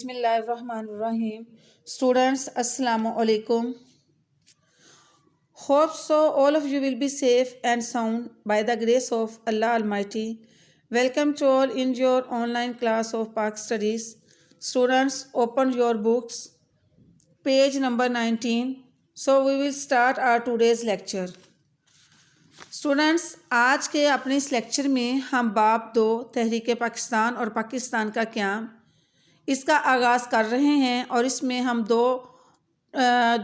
بسم اللہ الرحمن الرحیم. Students, Assalamu alaikum. Hope so all of you will be safe and sound by the grace of Allah Almighty. Welcome to all in your online class of Pak Studies. Students, open your books, page number 19. So we will start our today's lecture. Students, آج کے اپنے اس lecture میں ہم باب 2 تحریک پاکستان اور پاکستان کا قیام اس کا آغاز کر رہے ہیں، اور اس میں ہم دو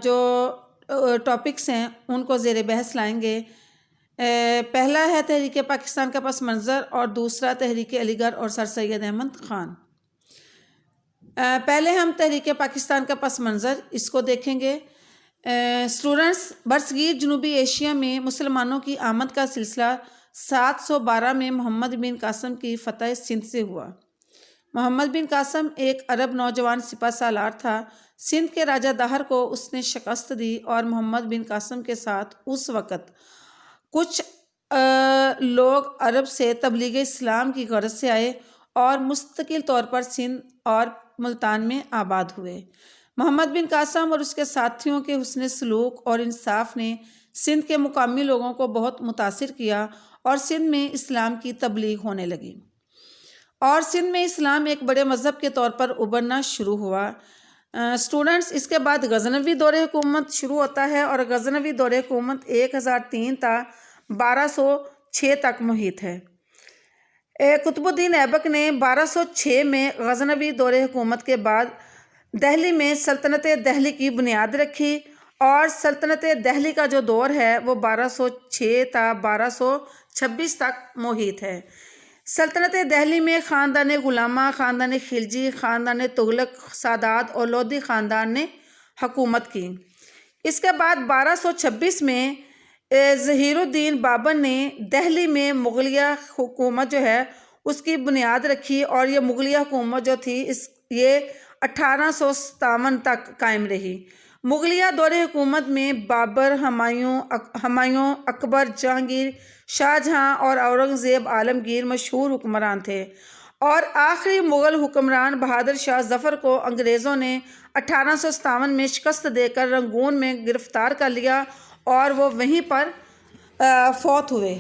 جو ٹاپکس ہیں ان کو زیر بحث لائیں گے. پہلا ہے تحریک پاکستان کا پس منظر اور دوسرا تحریک علی گڑھ اور سر سید احمد خان. پہلے ہم تحریک پاکستان کا پس منظر اس کو دیکھیں گے. اسٹوڈنٹس، برصغیر جنوبی ایشیا میں مسلمانوں کی آمد کا سلسلہ 712 میں محمد بن قاسم کی فتح سندھ سے ہوا. محمد بن قاسم ایک عرب نوجوان سپہ سالار تھا. سندھ کے راجہ داہر کو اس نے شکست دی اور محمد بن قاسم کے ساتھ اس وقت کچھ لوگ عرب سے تبلیغ اسلام کی غرض سے آئے اور مستقل طور پر سندھ اور ملتان میں آباد ہوئے. محمد بن قاسم اور اس کے ساتھیوں کے حسن سلوک اور انصاف نے سندھ کے مقامی لوگوں کو بہت متاثر کیا اور سندھ میں اسلام کی تبلیغ ہونے لگی اور سندھ میں اسلام ایک بڑے مذہب کے طور پر ابھرنا شروع ہوا. اسٹوڈنٹس، اس کے بعد غزنوی دور حکومت شروع ہوتا ہے اور غزنوی دور حکومت 1003 تا 1206 تک محیط ہے. قطب الدین ایبک نے 1206 میں غزنوی دور حکومت کے بعد دہلی میں سلطنت دہلی کی بنیاد رکھی، اور سلطنت دہلی کا جو دور ہے وہ 1206 تا 1226 تک محیط ہے. سلطنت دہلی میں خاندان غلامہ، خاندان خلجی، خاندان تغلق، سادات اور لودھی خاندان نے حکومت کی. اس کے بعد 1226 میں ظہیر الدین بابر نے دہلی میں مغلیہ حکومت جو ہے اس کی بنیاد رکھی، اور یہ مغلیہ حکومت جو تھی یہ 1857 تک قائم رہی. مغلیہ دور حکومت میں بابر، ہمایوں، اکبر، جہانگیر، شاہ جہاں اور اورنگزیب عالمگیر مشہور حکمران تھے، اور آخری مغل حکمران بہادر شاہ ظفر کو انگریزوں نے 1857 میں شکست دے کر رنگون میں گرفتار کر لیا اور وہ وہیں پر فوت ہوئے.